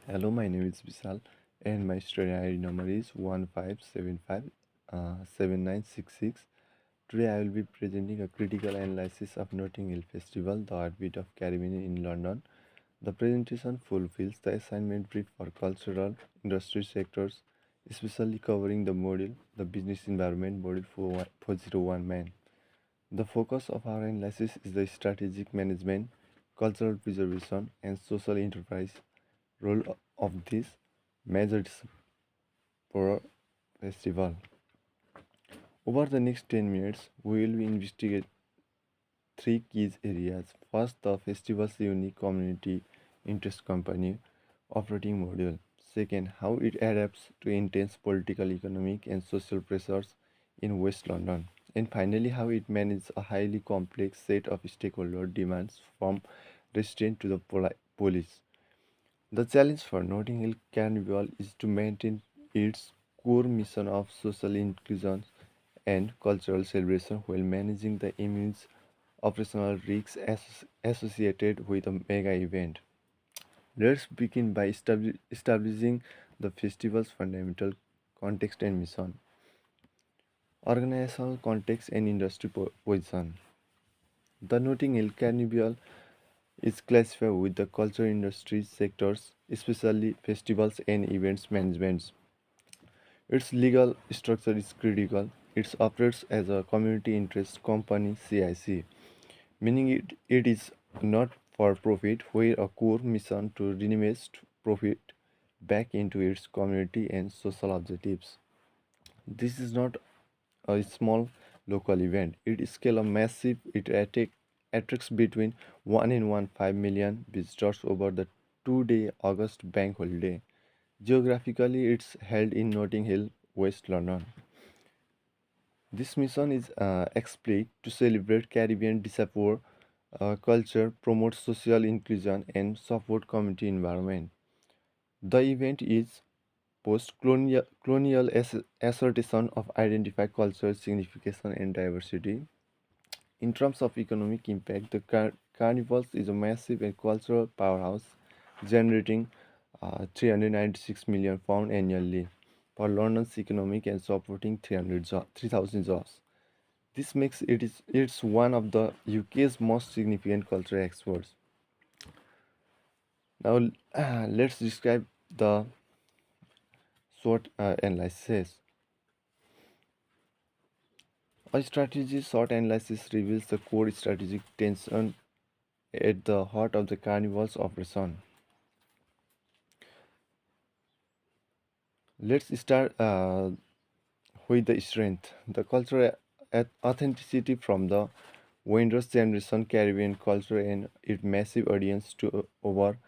Hello, my name is Vishal, and my study ID number is 1575 7966. Today, I will be presenting a critical analysis of Notting Hill Festival, the Heartbeat of Caribbean in London. The presentation fulfills the assignment brief for cultural industry sectors, especially covering the module, the business environment module 401 man. The focus of our analysis is the strategic management, cultural preservation, and social enterprise role of this major for festival. Over the next 10 minutes, we will investigate three key areas. First, the festival's unique community interest company operating model. Second, how it adapts to intense political, economic, and social pressures in West London. And finally, how it manages a highly complex set of stakeholder demands from resident to the police. The challenge for Notting Hill Carnival is to maintain its core mission of social inclusion and cultural celebration while managing the immense operational risks associated with a mega event. Let's begin by establishing the festival's fundamental context and mission. Organizational context and industry position. The Notting Hill Carnival is classified with the culture industry sectors, especially festivals and events management. Its legal structure is critical. It operates as a community interest company CIC, meaning it is not for profit, where a core mission to reinvest profit back into its community and social objectives. This is not a small local event. It scale a massive. Attracts between 1 and 1.5 million visitors over the 2-day August bank holiday. Geographically, it's held in Notting Hill, West London. This mission is explicit to celebrate Caribbean diaspora culture, promote social inclusion, and support community environment. The event is post-colonial assertion of identify cultural significance and diversity. In terms of economic impact, the carnival is a massive and cultural powerhouse, generating £396 million annually for London's economic and supporting 3,000 jobs. This makes it's one of the UK's most significant cultural exports. Now, let's describe the SWOT analysis. A strategy SWOT analysis reveals the core strategic tension at the heart of the carnival's operation. Let's start with the strength. The cultural authenticity from the Windrush generation Caribbean culture and its massive audience to over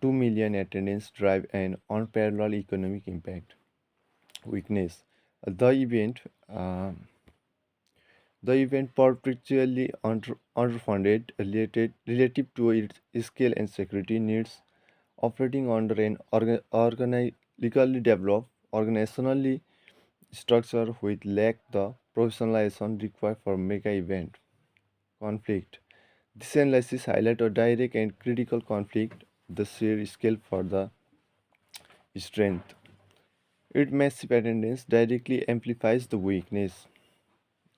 2 million attendance drive an unparalleled economic impact. Weakness. The event uh, the event particularly underfunded relative to its scale and security needs, operating under an legally developed organizationally structure with lack the professionalization required for mega event. Conflict. This analysis highlights a direct and critical conflict, the sheer scale for the strength. Its massive attendance directly amplifies the weakness,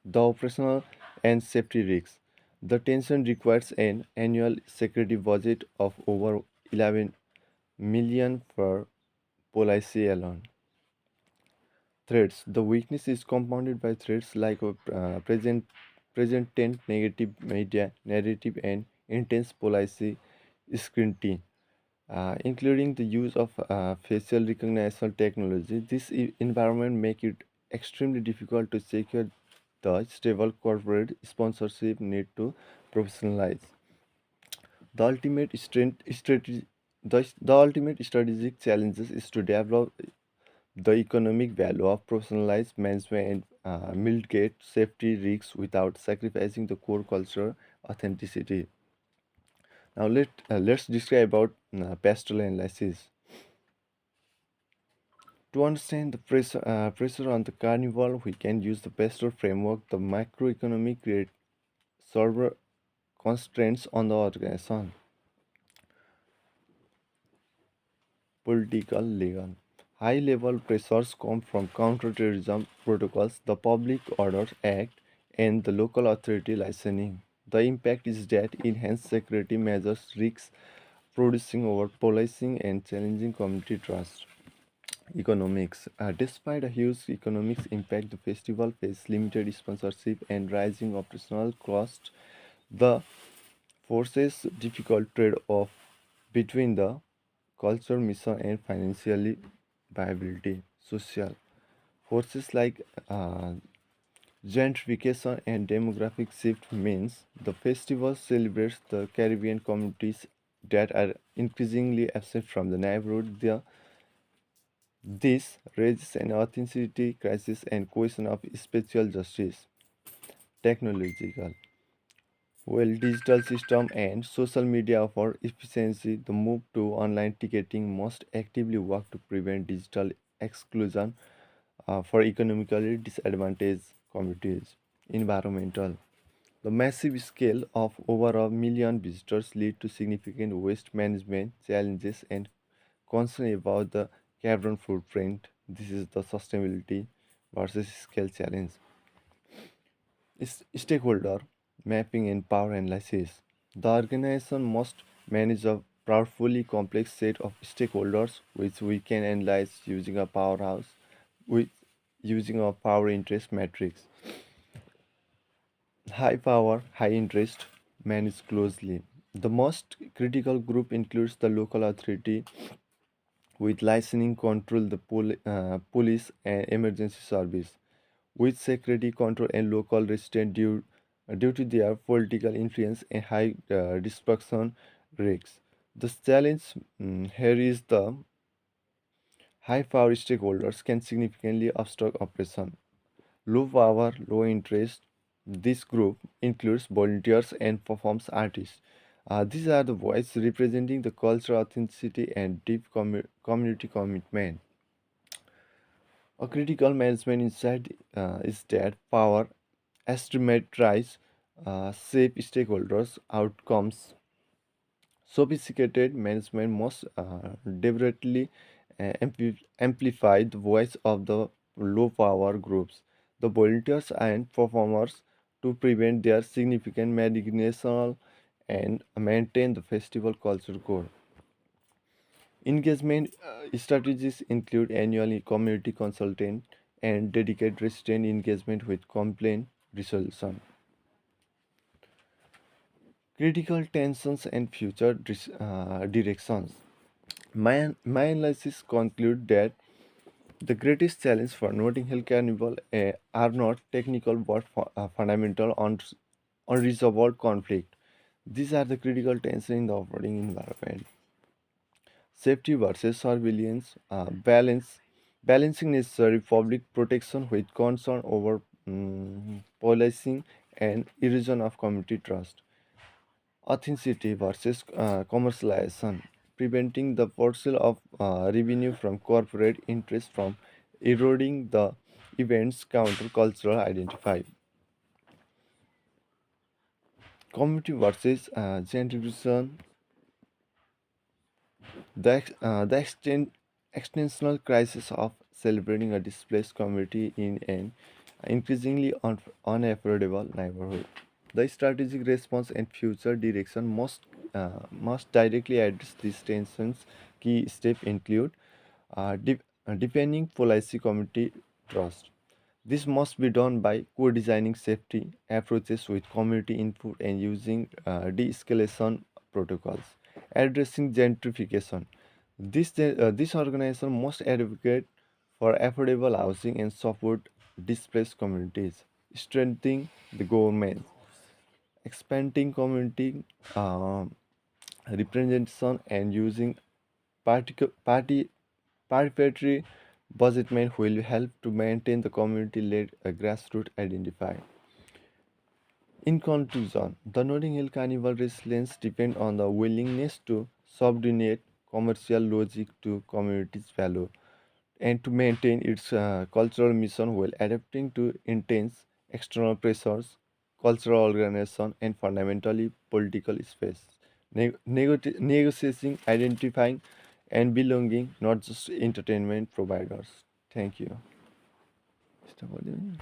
the operational and safety risks. The tension requires an annual security budget of over 11 million for police alone. Threats. The weakness is compounded by threats like present tense negative media narrative and intense policy scrutiny, including the use of facial recognition technology. This environment make it extremely difficult to secure the stable corporate sponsorship need to professionalize. The ultimate the ultimate strategic challenges is to develop the economic value of professionalized management and mitigate safety risks without sacrificing the core cultural authenticity. Now let's describe about pastoral analysis. To understand the pressure on the carnival, we can use the pastoral framework. The macroeconomic create server constraints on the organization. political, legal. High level pressures come from counterterrorism protocols, the Public Orders Act, and the local authority licensing. The impact is that enhanced security measures risks producing over policing and challenging community trust. Economics. Despite a huge economics impact, the festival faces limited sponsorship and rising operational costs. The forces difficult trade-off between the culture mission and financially viability. Social forces like gentrification and demographic shift means the festival celebrates the Caribbean communities that are increasingly absent from the neighborhood. This raises an authenticity crisis and question of spatial justice. Technological. While digital system and social media offer efficiency, the move to online ticketing must actively work to prevent digital exclusion for economically disadvantaged communities. Environmental. The massive scale of over a million visitors lead to significant waste management challenges and concern about the carbon footprint. This is the sustainability versus scale challenge. Stakeholder mapping and power analysis. The organization must manage a powerfully complex set of stakeholders which we can analyze using a powerhouse with using a power interest matrix. High power, high interest, managed closely. The most critical group includes the local authority with licensing control, the police and emergency service, with security control and local restraint due to their political influence and high destruction risks. The challenge here is the high power stakeholders can significantly obstruct operation. Low power, low interest. This group includes volunteers and performance artists. These are the voices representing the cultural authenticity and deep community commitment. A critical management insight is that power asymmetrize shape stakeholders' outcomes. Sophisticated management must deliberately amplify the voice of the low power groups, the volunteers and performers to prevent their significant marginalization and maintain the festival culture core. Engagement strategies include annual community consultant and dedicated resident engagement with complaint resolution. Critical tensions and future directions. My analysis conclude that the greatest challenge for Notting Hill Carnival are not technical but fundamental unresolved conflict. These are the critical tensions in the operating environment. Safety versus surveillance, balancing necessary public protection with concern over policing and erosion of community trust. Authenticity versus commercialization, preventing the pursuit of revenue from corporate interests from eroding the event's countercultural identity. Community versus gentrification, the extensional crisis of celebrating a displaced community in an increasingly unaffordable neighborhood. The strategic response and future direction must directly address these tensions. Key steps include deepening policy community trust. This must be done by co-designing safety approaches with community input and using de-escalation protocols. Addressing gentrification. This organization must advocate for affordable housing and support displaced communities. Strengthening the government. Expanding community uh, representation and using party participatory budgetment will help to maintain the community-led grassroots identify. In conclusion, the Notting Hill Carnival resilience depends on the willingness to subordinate commercial logic to community's value and to maintain its cultural mission while adapting to intense external pressures, cultural organization, and fundamentally political space. Negotiating, identifying, and belonging, not just entertainment providers. Thank you. Stop audio.